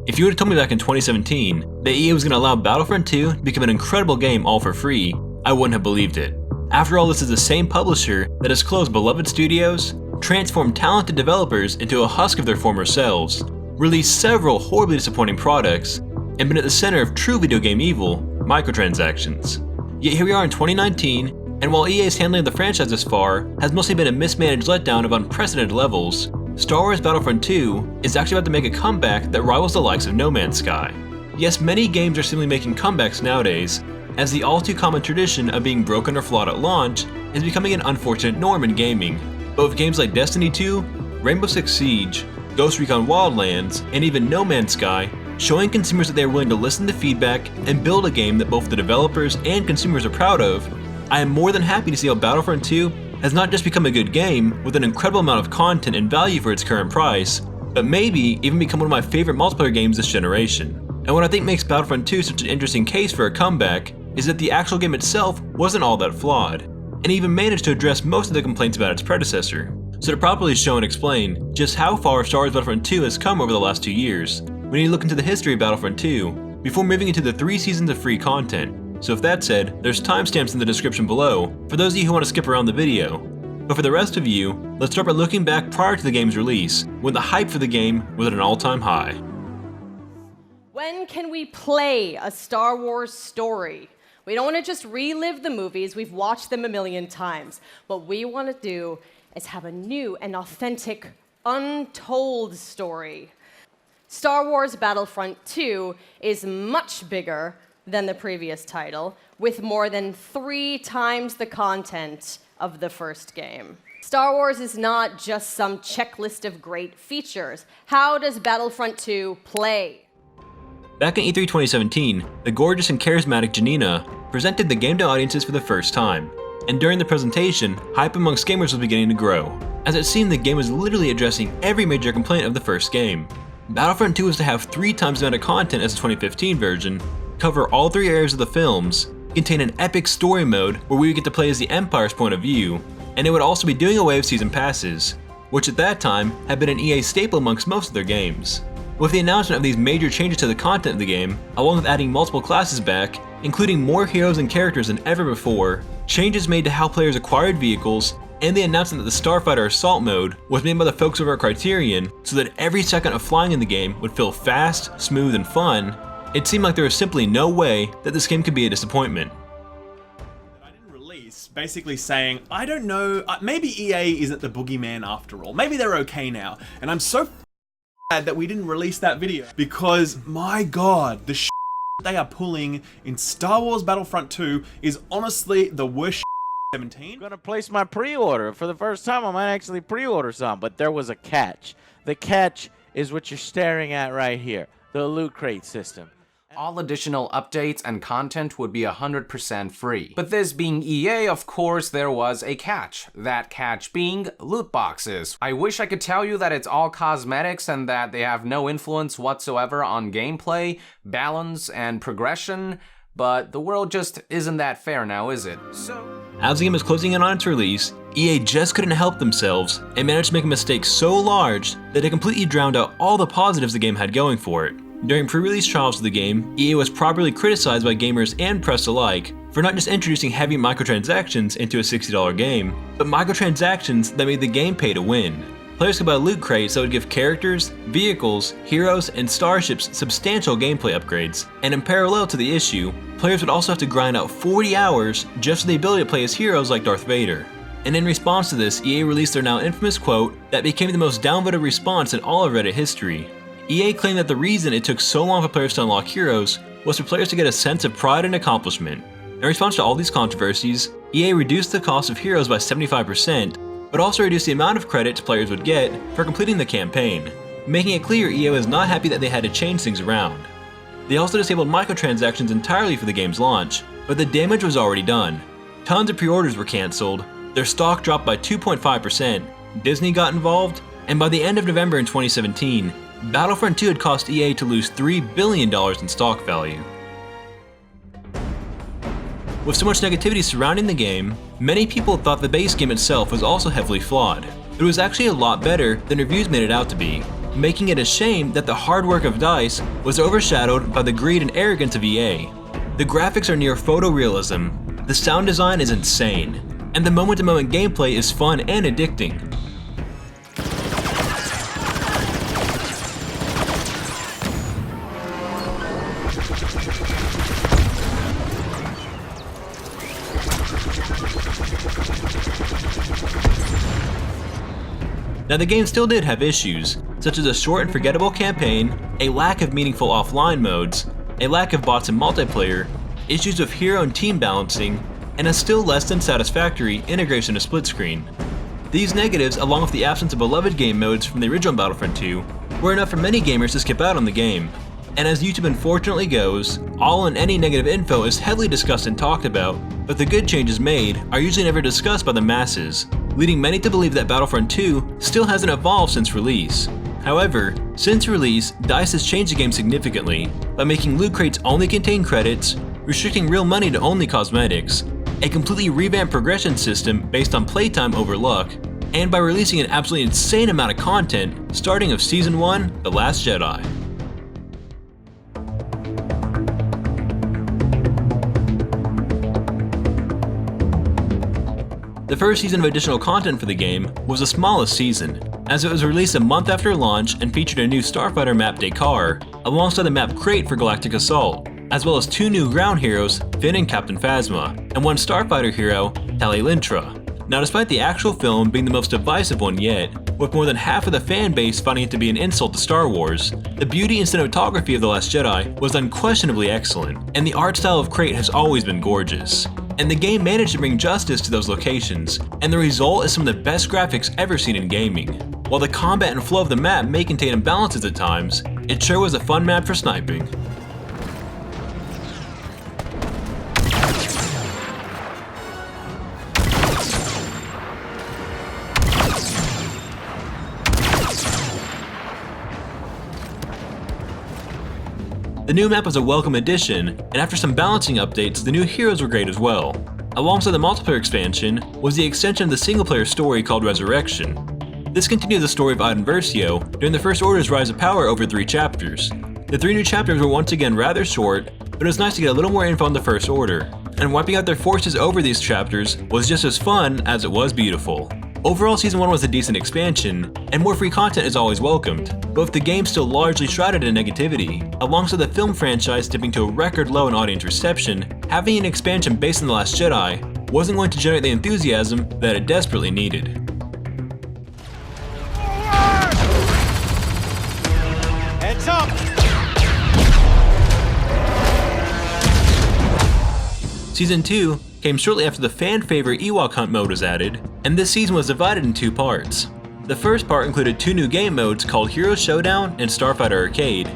If you would have told me back in 2017 that EA was going to allow Battlefront 2 to become an incredible game all for free, I wouldn't have believed it. After all, this is the same publisher that has closed beloved studios, transformed talented developers into a husk of their former selves, released several horribly disappointing products, and been at the center of true video game evil, microtransactions. Yet here we are in 2019, and while EA's handling of the franchise thus far has mostly been a mismanaged letdown of unprecedented levels, Star Wars Battlefront 2 is actually about to make a comeback that rivals the likes of No Man's Sky. Yes, many games are simply making comebacks nowadays, as the all too common tradition of being broken or flawed at launch is becoming an unfortunate norm in gaming. But with games like Destiny 2, Rainbow Six Siege, Ghost Recon Wildlands, and even No Man's Sky, showing consumers that they are willing to listen to feedback and build a game that both the developers and consumers are proud of, I am more than happy to see how Battlefront 2 has not just become a good game with an incredible amount of content and value for its current price, but maybe even become one of my favorite multiplayer games this generation. And what I think makes Battlefront 2 such an interesting case for a comeback is that the actual game itself wasn't all that flawed, and even managed to address most of the complaints about its predecessor. So to properly show and explain just how far Star Wars Battlefront 2 has come over the last 2 years, we need to look into the history of Battlefront 2 before moving into the 3 seasons of free content. So with that said, there's timestamps in the description below for those of you who want to skip around the video. But for the rest of you, let's start by looking back prior to the game's release, when the hype for the game was at an all-time high. When can we play a Star Wars story? We don't want to just relive the movies, we've watched them a million times. What we want to do is have a new and authentic, untold story. Star Wars Battlefront 2 is much bigger than the previous title, with more than 3 times the content of the first game. Star Wars is not just some checklist of great features. How does Battlefront 2 play? Back in E3 2017, the gorgeous and charismatic Janina presented the game to audiences for the first time, and during the presentation, hype amongst gamers was beginning to grow, as it seemed the game was literally addressing every major complaint of the first game. Battlefront 2 was to have 3 times the amount of content as the 2015 version, cover all 3 areas of the films, contain an epic story mode where we would get to play as the Empire's point of view, and it would also be doing away with season passes, which at that time had been an EA staple amongst most of their games. With the announcement of these major changes to the content of the game, along with adding multiple classes back, including more heroes and characters than ever before, changes made to how players acquired vehicles, and the announcement that the Starfighter Assault mode was made by the folks over at Criterion so that every second of flying in the game would feel fast, smooth, and fun, it seemed like there was simply no way that this game could be a disappointment. I didn't release, basically saying, I don't know, maybe EA isn't the boogeyman after all. Maybe they're okay now. And I'm so glad that we didn't release that video because, my god, the they are pulling in Star Wars Battlefront 2 is honestly the worst 17. I'm gonna place my pre-order. For the first time, I might actually pre-order some, but there was a catch. The catch is what you're staring at right here, the loot crate system. All additional updates and content would be 100% free. But this being EA, of course, there was a catch. That catch being loot boxes. I wish I could tell you that it's all cosmetics and that they have no influence whatsoever on gameplay, balance, and progression, but the world just isn't that fair now, is it? As the game was closing in on its release, EA just couldn't help themselves and managed to make a mistake so large that it completely drowned out all the positives the game had going for it. During pre-release trials of the game, EA was properly criticized by gamers and press alike for not just introducing heavy microtransactions into a $60 game, but microtransactions that made the game pay to win. Players could buy loot crates that would give characters, vehicles, heroes, and starships substantial gameplay upgrades, and in parallel to the issue, players would also have to grind out 40 hours just for the ability to play as heroes like Darth Vader. And in response to this, EA released their now infamous quote that became the most downvoted response in all of Reddit history. EA claimed that the reason it took so long for players to unlock heroes was for players to get a sense of pride and accomplishment. In response to all these controversies, EA reduced the cost of heroes by 75%, but also reduced the amount of credits players would get for completing the campaign, making it clear EA was not happy that they had to change things around. They also disabled microtransactions entirely for the game's launch, but the damage was already done. Tons of pre-orders were cancelled, their stock dropped by 2.5%, Disney got involved, and by the end of November in 2017, Battlefront 2 had cost EA to lose $3 billion in stock value. With so much negativity surrounding the game, many people thought the base game itself was also heavily flawed, but it was actually a lot better than reviews made it out to be. making it a shame that the hard work of DICE was overshadowed by the greed and arrogance of EA. The graphics are near photorealism, the sound design is insane, and the moment-to-moment gameplay is fun and addicting. Now the game still did have issues, such as a short and forgettable campaign, a lack of meaningful offline modes, a lack of bots in multiplayer, issues with hero and team balancing, and a still less than satisfactory integration of split screen. These negatives, along with the absence of beloved game modes from the original Battlefront 2, were enough for many gamers to skip out on the game. And as YouTube unfortunately goes, all and any negative info is heavily discussed and talked about, but the good changes made are usually never discussed by the masses, leading many to believe that Battlefront 2 still hasn't evolved since release. However, since release, DICE has changed the game significantly by making loot crates only contain credits, restricting real money to only cosmetics, a completely revamped progression system based on playtime over luck, and by releasing an absolutely insane amount of content starting of Season 1, The Last Jedi. The first season of additional content for the game was the smallest season, as it was released a month after launch and featured a new Starfighter map Dakar, alongside the map Crate for Galactic Assault, as well as 2 new ground heroes, Finn and Captain Phasma, and 1 Starfighter hero, Tali-Lintra. Now despite the actual film being the most divisive one yet, with more than half of the fan base finding it to be an insult to Star Wars, the beauty and cinematography of The Last Jedi was unquestionably excellent, and the art style of Crate has always been gorgeous. And the game managed to bring justice to those locations, and the result is some of the best graphics ever seen in gaming. While the combat and flow of the map may contain imbalances at times, it sure was a fun map for sniping. The new map was a welcome addition, and after some balancing updates, the new heroes were great as well. Alongside the multiplayer expansion was the extension of the single-player story called Resurrection. This continued the story of Iden Versio during the First Order's rise of power over 3 chapters. The 3 new chapters were once again rather short, but it was nice to get a little more info on the First Order, and wiping out their forces over these chapters was just as fun as it was beautiful. Overall, Season 1 was a decent expansion, and more free content is always welcomed, but with the game still largely shrouded in negativity, alongside the film franchise dipping to a record low in audience reception, having an expansion based on The Last Jedi wasn't going to generate the enthusiasm that it desperately needed. Heads up! Season 2 came shortly after the fan-favorite Ewok Hunt mode was added, and this season was divided in 2 parts. The first part included 2 new game modes called Hero Showdown and Starfighter Arcade,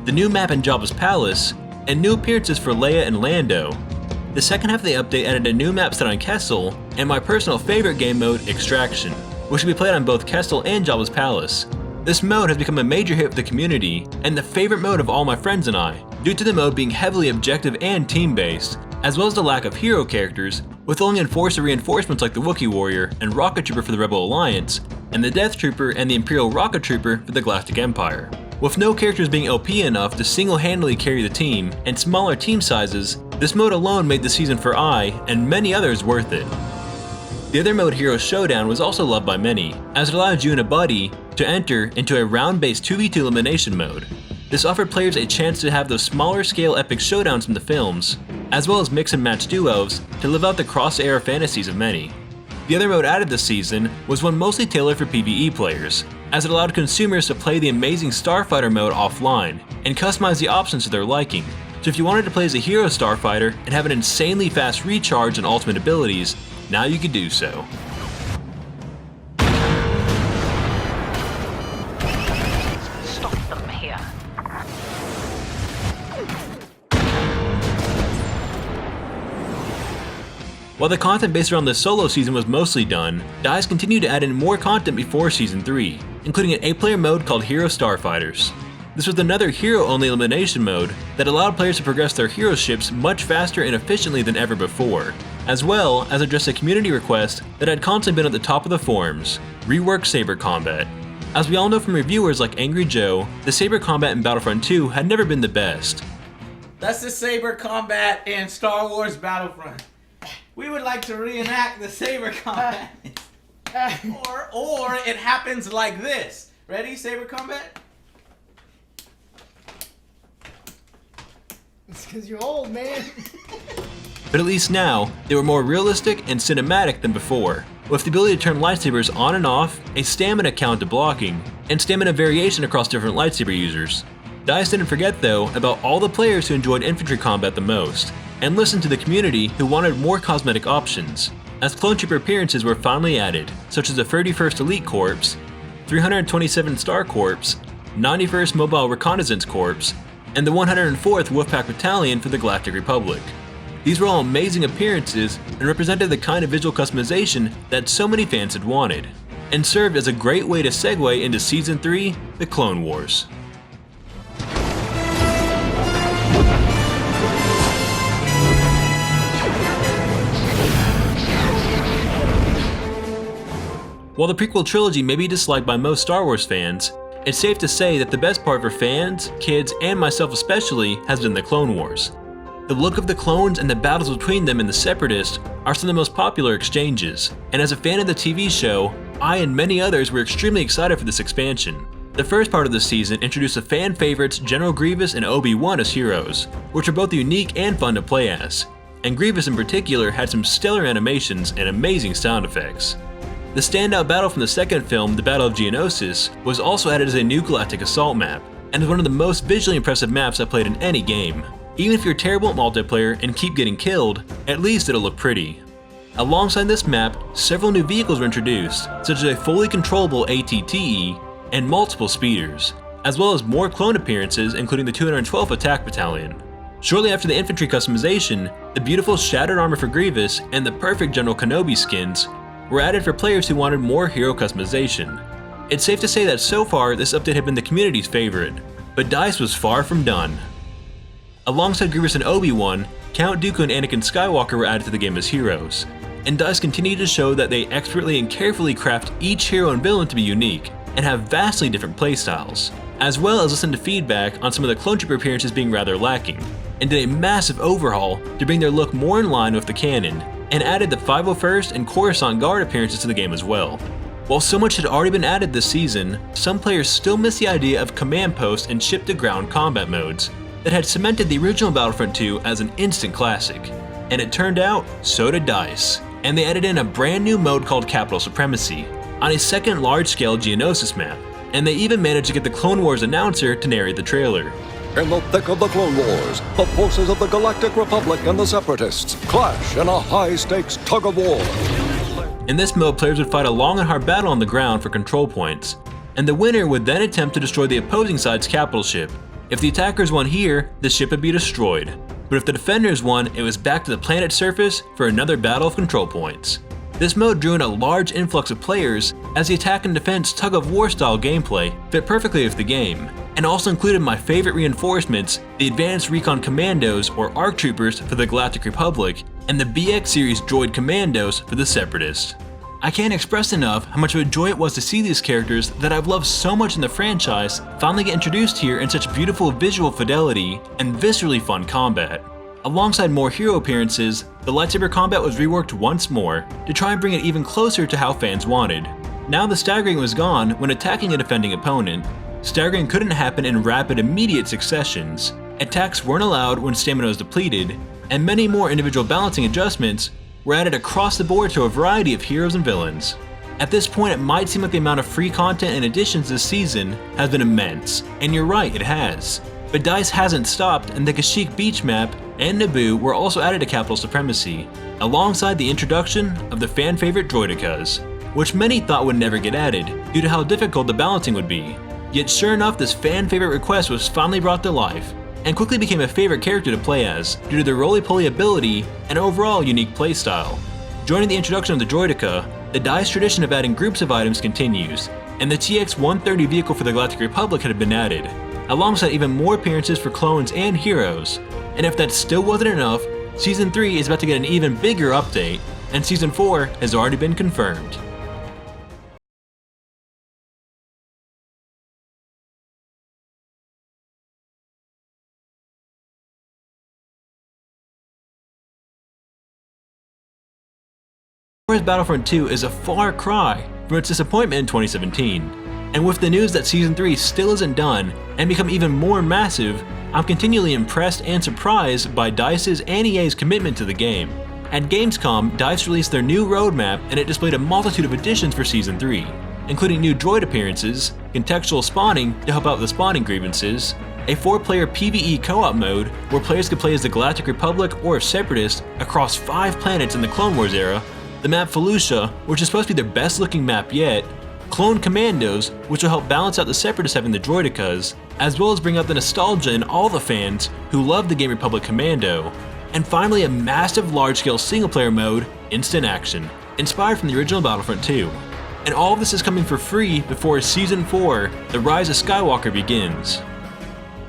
the new map in Jabba's Palace, and new appearances for Leia and Lando. The second half of the update added a new map set on Kessel, and my personal favorite game mode, Extraction, which will be played on both Kessel and Jabba's Palace. This mode has become a major hit with the community, and the favorite mode of all my friends and I, due to the mode being heavily objective and team-based, as well as the lack of hero characters, with only enforcer reinforcements like the Wookiee Warrior and Rocket Trooper for the Rebel Alliance, and the Death Trooper and the Imperial Rocket Trooper for the Galactic Empire. With no characters being OP enough to single-handedly carry the team, and smaller team sizes, this mode alone made the season for I, and many others, worth it. The other mode, Hero Showdown, was also loved by many, as it allowed you and a buddy to enter into a round-based 2v2 elimination mode. This offered players a chance to have those smaller-scale epic showdowns from the films, as well as mix and match duos to live out the cross-era fantasies of many. The other mode added this season was one mostly tailored for PvE players, as it allowed consumers to play the amazing Starfighter mode offline and customize the options to their liking. So if you wanted to play as a hero Starfighter and have an insanely fast recharge and ultimate abilities, now you could do so. Stop them here. While the content based around the solo season was mostly done, DICE continued to add in more content before Season 3, including an 8-player mode called Hero Starfighters. This was another hero-only elimination mode that allowed players to progress their hero ships much faster and efficiently than ever before, as well as address a community request that had constantly been at the top of the forums: rework saber combat. As we all know from reviewers like Angry Joe, the saber combat in Battlefront 2 had never been the best. That's the saber combat in Star Wars Battlefront. We would like to reenact the saber combat. Or it happens like this. Ready, saber combat? It's because you're old, man. But at least now, they were more realistic and cinematic than before, with the ability to turn lightsabers on and off, a stamina count to blocking, and stamina variation across different lightsaber users. DICE didn't forget though about all the players who enjoyed infantry combat the most, and listened to the community who wanted more cosmetic options, as clone trooper appearances were finally added, such as the 31st Elite Corps, 327 Star Corps, 91st Mobile Reconnaissance Corps, and the 104th Wolfpack Battalion for the Galactic Republic. These were all amazing appearances and represented the kind of visual customization that so many fans had wanted, and served as a great way to segue into Season 3, The Clone Wars. While the prequel trilogy may be disliked by most Star Wars fans, it's safe to say that the best part for fans, kids, and myself especially has been the Clone Wars. The look of the clones and the battles between them and the Separatists are some of the most popular exchanges, and as a fan of the TV show, I and many others were extremely excited for this expansion. The first part of the season introduced the fan favorites General Grievous and Obi-Wan as heroes, which are both unique and fun to play as, and Grievous in particular had some stellar animations and amazing sound effects. The standout battle from the second film, the Battle of Geonosis, was also added as a new galactic assault map, and is one of the most visually impressive maps I've played in any game. Even if you're terrible at multiplayer and keep getting killed, at least it'll look pretty. Alongside this map, several new vehicles were introduced, such as a fully controllable ATTE and multiple speeders, as well as more clone appearances including the 212th Attack Battalion. Shortly after the infantry customization, the beautiful shattered armor for Grievous and the perfect General Kenobi skins were added for players who wanted more hero customization. It's safe to say that so far this update had been the community's favorite, but DICE was far from done. Alongside Grievous and Obi-Wan, Count Dooku and Anakin Skywalker were added to the game as heroes, and DICE continued to show that they expertly and carefully craft each hero and villain to be unique, and have vastly different playstyles, as well as listen to feedback on some of the clone trooper appearances being rather lacking, and did a massive overhaul to bring their look more in line with the canon, and added the 501st and Coruscant Guard appearances to the game as well. While so much had already been added this season, some players still miss the idea of command post and ship-to-ground combat modes that had cemented the original Battlefront 2 as an instant classic. And it turned out, so did DICE, and they added in a brand new mode called Capital Supremacy, on a second large-scale Geonosis map, and they even managed to get the Clone Wars announcer to narrate the trailer. In the thick of the Clone Wars, the forces of the Galactic Republic and the Separatists clash in a high-stakes tug-of-war. In this mode, players would fight a long and hard battle on the ground for control points, and the winner would then attempt to destroy the opposing side's capital ship. If the attackers won here, the ship would be destroyed, but if the defenders won, it was back to the planet's surface for another battle of control points. This mode drew in a large influx of players, as the attack and defense tug-of-war style gameplay fit perfectly with the game, and also included my favorite reinforcements, the Advanced Recon Commandos or ARC Troopers for the Galactic Republic, and the BX series Droid Commandos for the Separatists. I can't express enough how much of a joy it was to see these characters that I've loved so much in the franchise finally get introduced here in such beautiful visual fidelity and viscerally fun combat. Alongside more hero appearances, the lightsaber combat was reworked once more to try and bring it even closer to how fans wanted. Now the staggering was gone when attacking a defending opponent. Staggering couldn't happen in rapid, immediate successions. Attacks weren't allowed when stamina was depleted, and many more individual balancing adjustments were added across the board to a variety of heroes and villains. At this point, it might seem like the amount of free content and additions this season has been immense, and you're right, it has. But DICE hasn't stopped, and the Kashyyyk beach map and Naboo were also added to Capital Supremacy, alongside the introduction of the fan favorite droidicas, which many thought would never get added due to how difficult the balancing would be. Yet sure enough, this fan favorite request was finally brought to life, and quickly became a favorite character to play as due to their roly-poly ability and overall unique playstyle. Joining the introduction of the droidica, the DICE tradition of adding groups of items continues, and the TX-130 vehicle for the Galactic Republic had been added, alongside even more appearances for clones and heroes. And if that still wasn't enough, Season 3 is about to get an even bigger update, and Season 4 has already been confirmed. Wars Battlefront 2 is a far cry from its disappointment in 2017. And with the news that Season 3 still isn't done and become even more massive, I'm continually impressed and surprised by DICE's and EA's commitment to the game. At Gamescom, DICE released their new roadmap and it displayed a multitude of additions for Season 3, including new droid appearances, contextual spawning to help out with spawning grievances, a 4-player PvE co-op mode where players could play as the Galactic Republic or Separatists across 5 planets in the Clone Wars era, the map Felucia, which is supposed to be their best looking map yet, clone commandos, which will help balance out the Separatists having the droidicas, as well as bring out the nostalgia in all the fans who love the Game Republic Commando, and finally a massive large-scale single-player mode, Instant Action, inspired from the original Battlefront 2. And all of this is coming for free before Season 4, The Rise of Skywalker begins.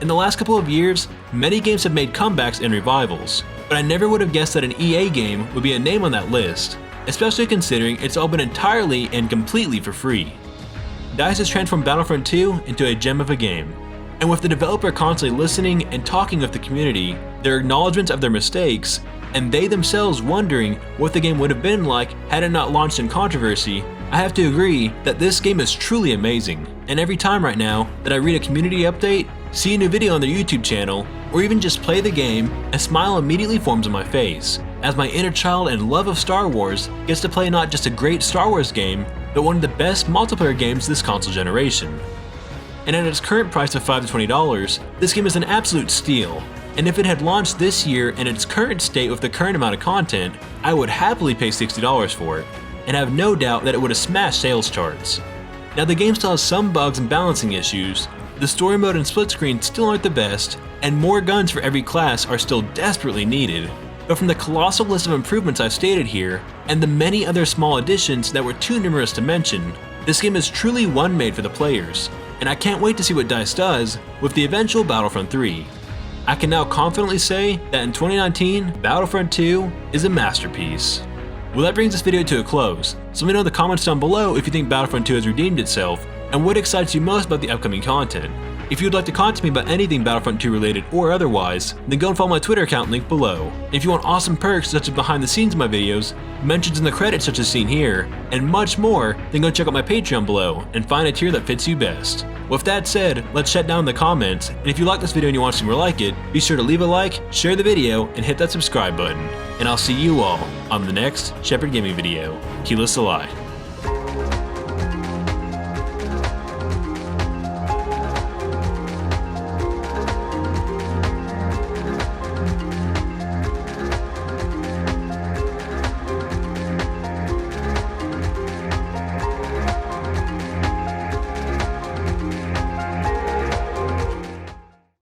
In the last couple of years, many games have made comebacks and revivals, but I never would have guessed that an EA game would be a name on that list, especially considering it's all been entirely and completely for free. DICE has transformed Battlefront 2 into a gem of a game, and with the developer constantly listening and talking with the community, their acknowledgements of their mistakes, and they themselves wondering what the game would have been like had it not launched in controversy, I have to agree that this game is truly amazing, and every time right now that I read a community update, see a new video on their YouTube channel, or even just play the game, a smile immediately forms on my face, as my inner child and love of Star Wars gets to play not just a great Star Wars game, but one of the best multiplayer games this console generation. And at its current price of $5 to $20, this game is an absolute steal, and if it had launched this year in its current state with the current amount of content, I would happily pay $60 for it, and have no doubt that it would have smashed sales charts. Now the game still has some bugs and balancing issues, the story mode and split screen still aren't the best, and more guns for every class are still desperately needed. But from the colossal list of improvements I've stated here, and the many other small additions that were too numerous to mention, this game is truly one made for the players, and I can't wait to see what DICE does with the eventual Battlefront 3. I can now confidently say that in 2019, Battlefront 2 is a masterpiece. Well, that brings this video to a close, so let me know in the comments down below if you think Battlefront 2 has redeemed itself, and what excites you most about the upcoming content. If you would like to contact me about anything Battlefront 2 related or otherwise, then go and follow my Twitter account linked below. If you want awesome perks such as behind the scenes of my videos, mentions in the credits such as seen here, and much more, then go check out my Patreon below and find a tier that fits you best. With that said, let's chat down in the comments, and if you like this video and you want to see more like it, be sure to leave a like, share the video, and hit that subscribe button. And I'll see you all on the next Shepherd Gaming video. Keyless Alive.